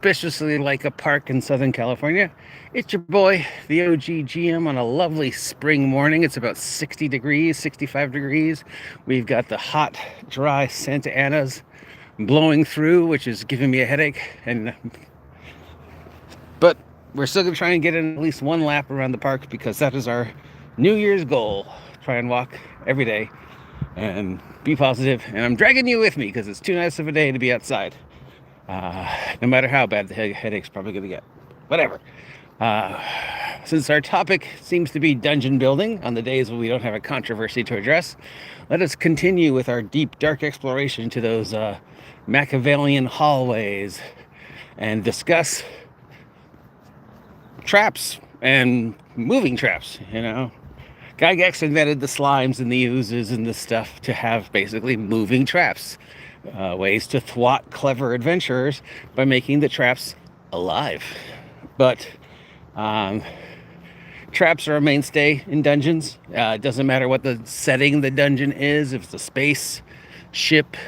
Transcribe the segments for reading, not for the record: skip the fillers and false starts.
suspiciously like a park in Southern California. It's your boy, the OG GM, on a lovely spring morning. It's about 60 degrees, 65 degrees. We've got the hot, dry Santa Anas blowing through, which is giving me a headache. But we're still going to try and get in at least one lap around the park because that is our New Year's goal. Try and walk every day and be positive. And I'm dragging you with me because it's too nice of a day to be outside. No matter how bad the headache's probably going to get. Whatever. Since our topic seems to be dungeon building on the days when we don't have a controversy to address, let us continue with our deep, dark exploration to those Machiavellian hallways and discuss traps and moving traps, Gygax invented the slimes and the oozes and the stuff to have basically moving traps. Ways to thwart clever adventurers by making the traps alive. But traps are a mainstay in dungeons. It doesn't matter what the setting the dungeon is, if it's a space, ship,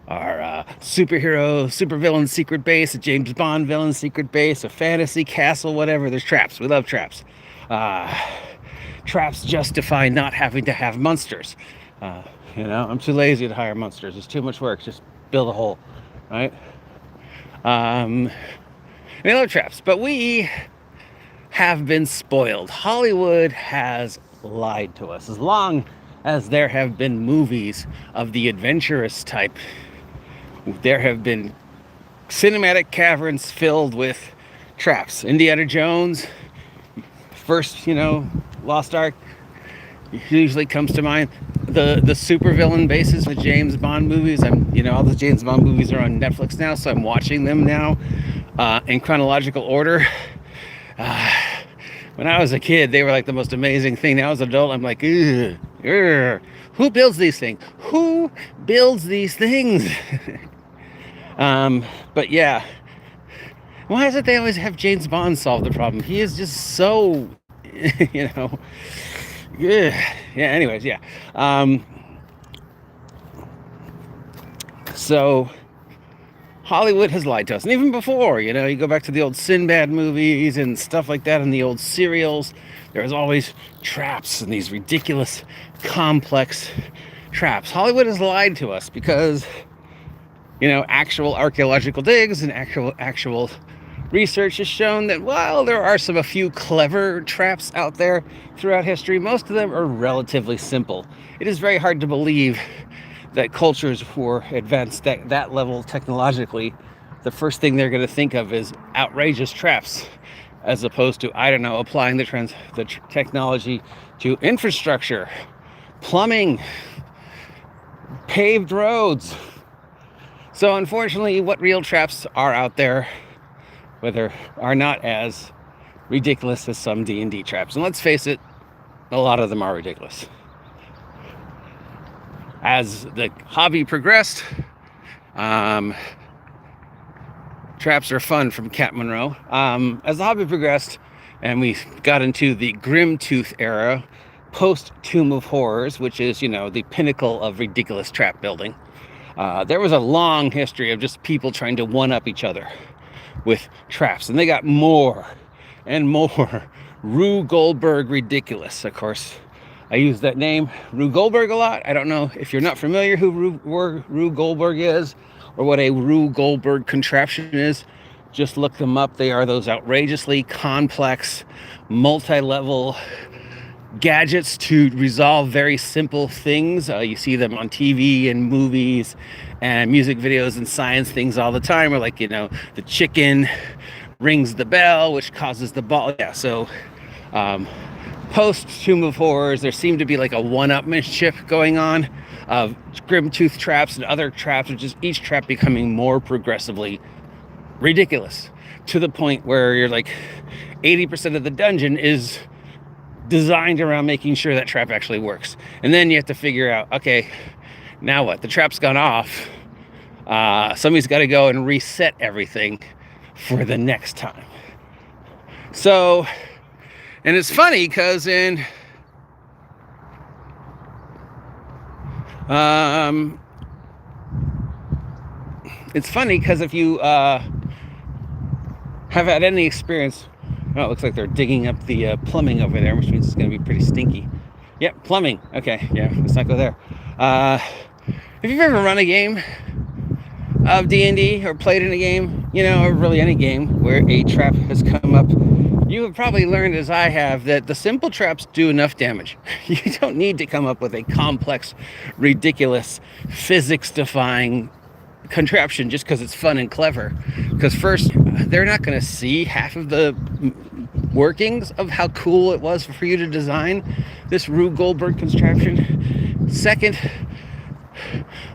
or superhero, supervillain secret base, a James Bond villain secret base, a fantasy castle, whatever. There's traps. We love traps. Traps justify not having to have monsters. I'm too lazy to hire monsters. It's too much work. Just build a hole, right? We love traps, but we have been spoiled. Hollywood has lied to us. As long as there have been movies of the adventurous type, there have been cinematic caverns filled with traps. Indiana Jones, first, Lost Ark usually comes to mind. The supervillain bases, the James Bond movies. All the James Bond movies are on Netflix now, so I'm watching them now in chronological order. When I was a kid, they were like the most amazing thing. Now as an adult, I'm like, ugh, who builds these things? Who builds these things? But yeah, why is it they always have James Bond solve the problem? He is just so, yeah. Anyways, yeah. So Hollywood has lied to us, and even before, you go back to the old Sinbad movies and stuff like that, and the old serials. There was always traps and these ridiculous, complex traps. Hollywood has lied to us because, actual archaeological digs and actual research has shown that while there are a few clever traps out there throughout history, most of them are relatively simple. It is very hard to believe that cultures were advanced at that level technologically. The first thing they're going to think of is outrageous traps, as opposed to, applying the technology to infrastructure, plumbing, paved roads. So unfortunately, what real traps are out there are not as ridiculous as some D&D traps. And let's face it, a lot of them are ridiculous. As the hobby progressed, traps are fun from Cat Monroe. As the hobby progressed and we got into the Grimtooth era, post Tomb of Horrors, which is, the pinnacle of ridiculous trap building, there was a long history of just people trying to one-up each other with traps, and they got more and more Rube Goldberg ridiculous. Of course, I use that name, Rube Goldberg, a lot. I don't know if you're not familiar who Rube Goldberg is or what a Rube Goldberg contraption is. Just look them up. They are those outrageously complex, multi-level gadgets to resolve very simple things. You see them on TV and movies and music videos and science things all the time. Or like, the chicken rings the bell, which causes the ball. Yeah, so post Tomb of Horrors, there seemed to be like a one-upmanship going on of Grimtooth traps and other traps, which is each trap becoming more progressively ridiculous, to the point where you're like 80% of the dungeon is designed around making sure that trap actually works. And then you have to figure out, okay, now what? The trap's gone off. Somebody's got to go and reset everything for the next time. So, and it's funny because it's funny because if you, have had any experience. Oh, it looks like they're digging up the plumbing over there, which means it's going to be pretty stinky. Yep, plumbing. Okay, yeah, let's not go there. If you've ever run a game of D&D or played in a game, or really any game where a trap has come up, you have probably learned, as I have, that the simple traps do enough damage. You don't need to come up with a complex, ridiculous, physics-defying contraption just because it's fun and clever. Because first, they're not going to see half of the workings of how cool it was for you to design this Rube Goldberg contraption. Second,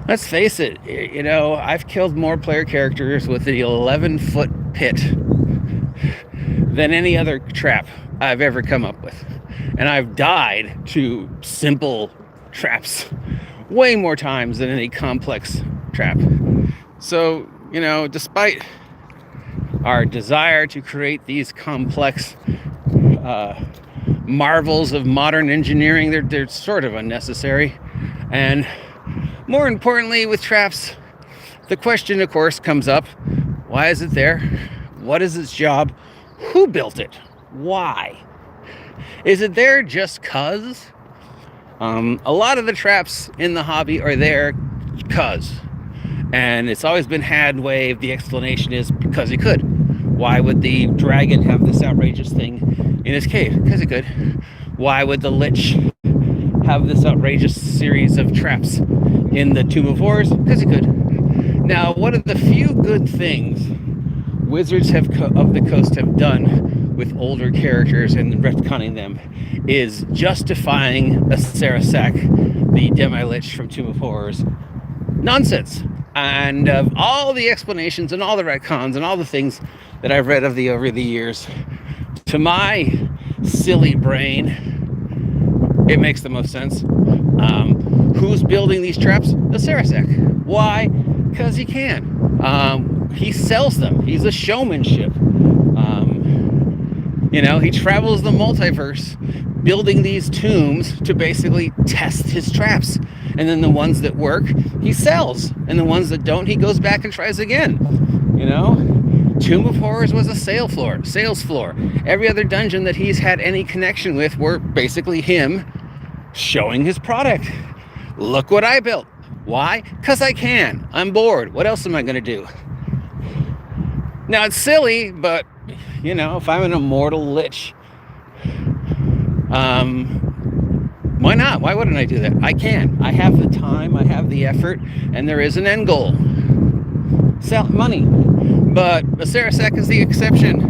let's face it, I've killed more player characters with the 11-foot pit than any other trap I've ever come up with. And I've died to simple traps way more times than any complex trap. So, despite our desire to create these complex marvels of modern engineering, they're sort of unnecessary. And more importantly, with traps, the question, of course, comes up: why is it there? What is its job? Who built it? Why? Is it there just cause? A lot of the traps in the hobby are there cause. And it's always been hand-waved. The explanation is because he could. Why would the dragon have this outrageous thing in his cave? Because he could. Why would the Lich have this outrageous series of traps in the Tomb of Horrors? Because he could. Now, one of the few good things Wizards of the Coast have done with older characters and retconning them is justifying a Sarasak, the Demi-Lich from Tomb of Horrors, nonsense. And of all the explanations and all the retcons and all the things that I've read over the years, to my silly brain, it makes the most sense. Who's building these traps? The Sarasak. Why? Because he can. He sells them. He's a showmanship. He travels the multiverse building these tombs to basically test his traps. And then the ones that work, he sells. And the ones that don't, he goes back and tries again. Tomb of Horrors was a sales floor. Every other dungeon that he's had any connection with were basically him showing his product. Look what I built. Why? Because I can. I'm bored. What else am I going to do? Now, it's silly, but, if I'm an immortal Lich, why not? Why wouldn't I do that? I can. I have the time, I have the effort, and there is an end goal. Sell money. But a Sarasak is the exception.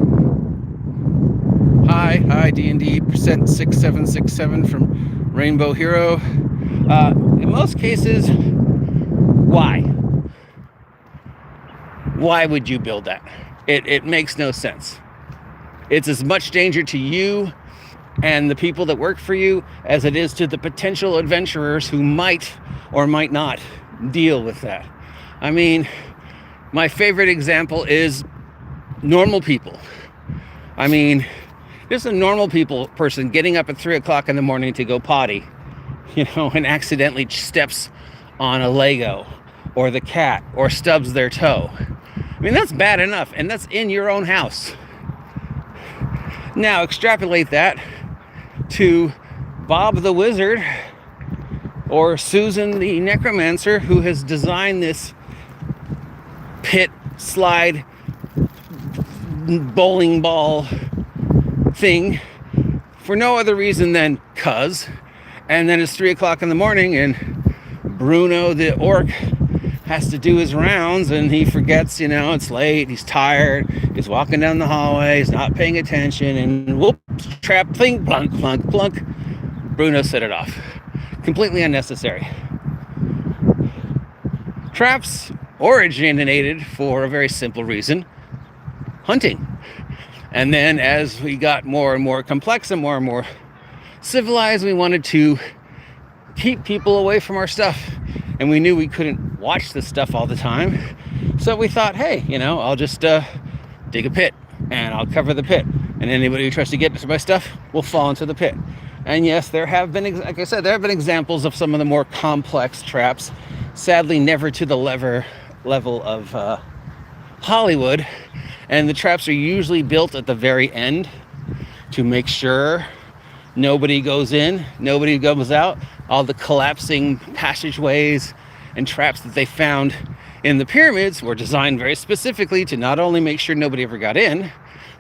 Hi, D&D, %6767 from Rainbow Hero. In most cases, why? Why would you build that? It makes no sense. It's as much danger to you and the people that work for you as it is to the potential adventurers who might or might not deal with that. I mean, my favorite example is normal people. I mean, just a normal person getting up at 3 o'clock in the morning to go potty, and accidentally steps on a Lego or the cat or stubs their toe. I mean, that's bad enough, and that's in your own house. Now, extrapolate that to Bob the Wizard or Susan the Necromancer, who has designed this pit slide bowling ball thing for no other reason than cuz. And then it's 3 o'clock in the morning and Bruno the orc has to do his rounds and he forgets, it's late, he's tired, he's walking down the hallway, he's not paying attention, and whoops, trap thing, plunk, plunk, plunk. Bruno set it off. Completely unnecessary. Traps originated for a very simple reason: hunting. And then as we got more and more complex and more civilized, we wanted to keep people away from our stuff. And we knew we couldn't watch this stuff all the time. So we thought, hey, I'll just dig a pit and I'll cover the pit. And anybody who tries to get to my stuff will fall into the pit. And yes, there have been, like I said, there have been examples of some of the more complex traps. Sadly, never to the level of Hollywood. And the traps are usually built at the very end to make sure nobody goes in, nobody goes out. All the collapsing passageways and traps that they found in the pyramids were designed very specifically to not only make sure nobody ever got in,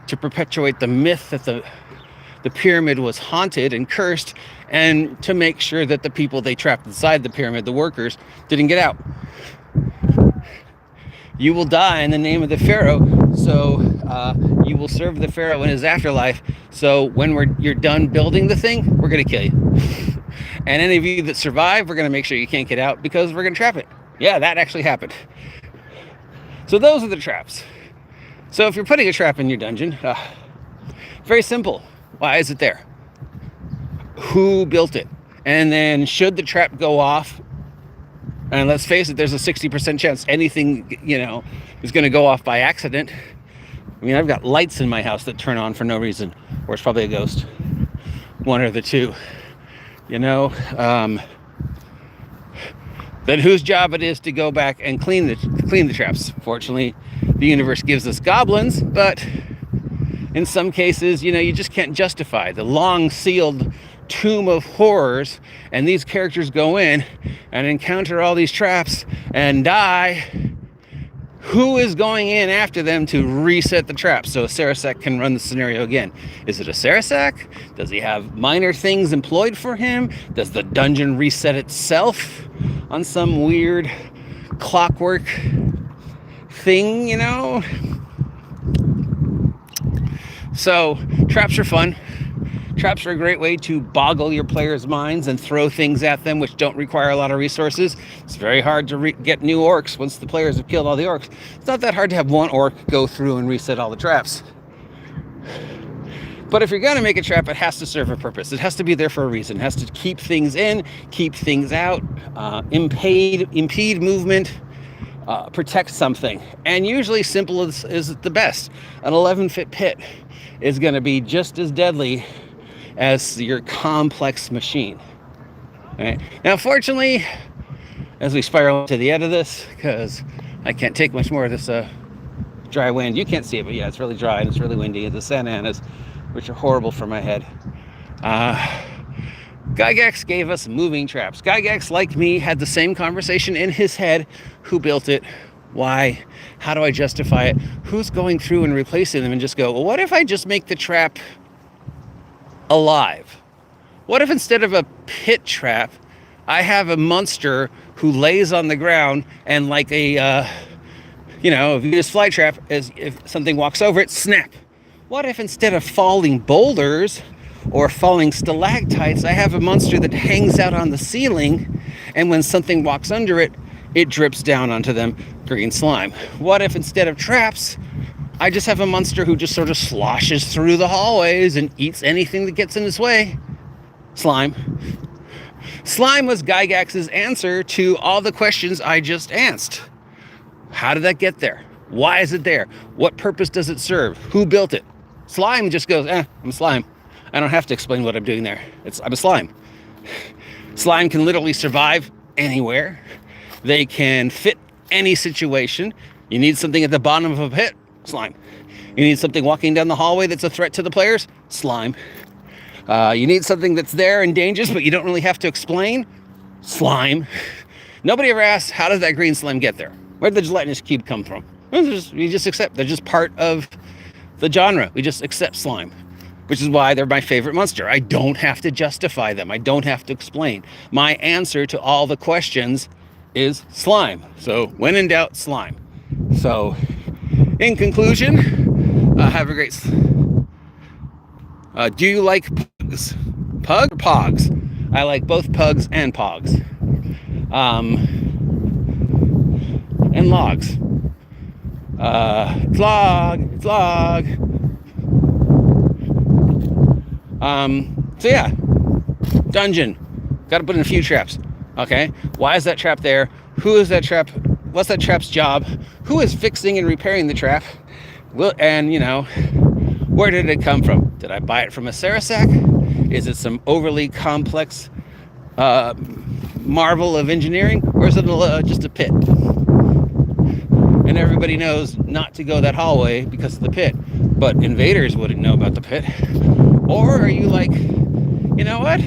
to perpetuate the myth that the pyramid was haunted and cursed, and to make sure that the people they trapped inside the pyramid, the workers, didn't get out. You will die in the name of the pharaoh, so you will serve the pharaoh in his afterlife. So when you're done building the thing, we're going to kill you. And any of you that survive, we're going to make sure you can't get out because we're going to trap it. Yeah, that actually happened. So those are the traps. So if you're putting a trap in your dungeon, very simple. Why is it there? Who built it? And then should the trap go off, and let's face it, there's a 60% chance anything, is going to go off by accident. I mean, I've got lights in my house that turn on for no reason, or it's probably a ghost. One or the two, Then whose job it is to go back and clean the traps? Fortunately, the universe gives us goblins, but in some cases, you just can't justify the long sealed tomb of horrors, and these characters go in and encounter all these traps and die. Who is going in after them to reset the traps so a Sarasek can run the scenario again? Is it a Sarasek? Does he have minor things employed for him? Does the dungeon reset itself on some weird clockwork thing, So traps are fun. Traps are a great way to boggle your players' minds and throw things at them which don't require a lot of resources. It's very hard to get new orcs once the players have killed all the orcs. It's not that hard to have one orc go through and reset all the traps. But if you're going to make a trap, it has to serve a purpose. It has to be there for a reason. It has to keep things in, keep things out, impede movement, protect something. And usually simple is the best. An 11-foot pit is going to be just as deadly as your complex machine. Right? Now, fortunately, as we spiral to the end of this, because I can't take much more of this dry wind. You can't see it, but yeah, it's really dry and it's really windy. And the Santa Anas, which are horrible for my head. Gygax gave us moving traps. Gygax, like me, had the same conversation in his head. Who built it? Why? How do I justify it? Who's going through and replacing them and just go, well, what if I just make the trap alive? What if instead of a pit trap, I have a monster who lays on the ground and like a, if you use fly trap, as if something walks over it, snap. What if instead of falling boulders or falling stalactites, I have a monster that hangs out on the ceiling, and when something walks under it, it drips down onto them green slime? What if instead of traps, I just have a monster who just sort of sloshes through the hallways and eats anything that gets in his way? Slime. Slime was Gygax's answer to all the questions I just asked. How did that get there? Why is it there? What purpose does it serve? Who built it? Slime just goes, I'm slime. I don't have to explain what I'm doing there. I'm a slime. Slime can literally survive anywhere. They can fit any situation. You need something at the bottom of a pit? Slime. You need something walking down the hallway that's a threat to the players? Slime. You need something that's there and dangerous, but you don't really have to explain? Slime. Nobody ever asks, how did that green slime get there? Where did the gelatinous cube come from? We just accept. They're just part of the genre. We just accept slime, which is why they're my favorite monster. I don't have to justify them. I don't have to explain. My answer to all the questions is slime. So when in doubt, slime. So in conclusion, have a great... do you like pugs? Pug or pogs? I like both pugs and pogs. And logs. Vlog. So yeah, dungeon. Got to put in a few traps. Okay, why is that trap there? Who is that trap? What's that trap's job? Who is fixing and repairing the trap? Well, and where did it come from? Did I buy it from a Sarasek? Is it some overly complex marvel of engineering, or is it just a pit? and everybody knows not to go that hallway because of the pit, but invaders wouldn't know about the pit? Or are you like, you know what?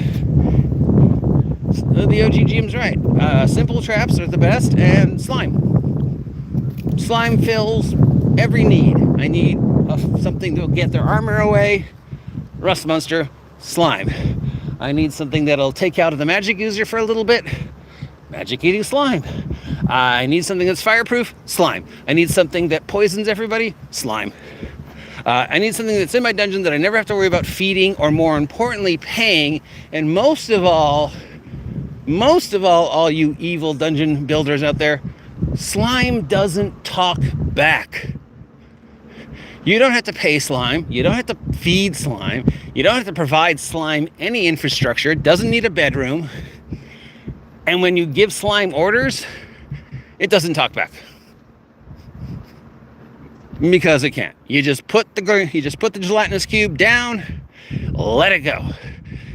The OG Jim's right. Simple traps are the best, and slime. Slime fills every need. I need something to get their armor away. Rust Monster, slime. I need something that'll take out the magic user for a little bit. Magic eating slime. I need something that's fireproof. Slime. I need something that poisons everybody. Slime. I need something that's in my dungeon that I never have to worry about feeding, or more importantly, paying. And most of all you evil dungeon builders out there, slime doesn't talk back. You don't have to pay slime. You don't have to feed slime. You don't have to provide slime any infrastructure. It doesn't need a bedroom. And when you give slime orders, it doesn't talk back. Because it can't. You just put the gelatinous cube down, let it go.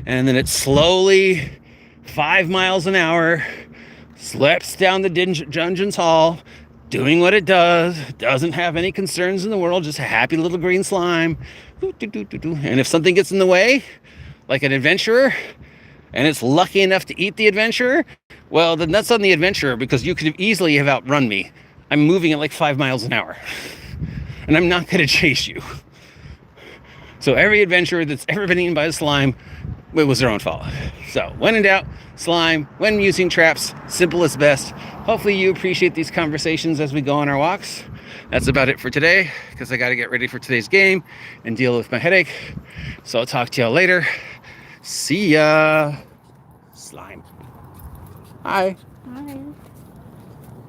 And then it slowly, 5 miles an hour, slips down the dungeon's hall, doing what it does, doesn't have any concerns in the world, just a happy little green slime. And if something gets in the way, like an adventurer, and it's lucky enough to eat the adventurer, well, then that's on the adventurer, because you could easily have outrun me. I'm moving at like 5 miles an hour, and I'm not going to chase you. So every adventurer that's ever been eaten by a slime, it was their own fault. So when in doubt, slime. When using traps, simple is best. Hopefully you appreciate these conversations as we go on our walks. That's about it for today, because I got to get ready for today's game and deal with my headache. So I'll talk to y'all later. See ya. Slime. Hi. Hi.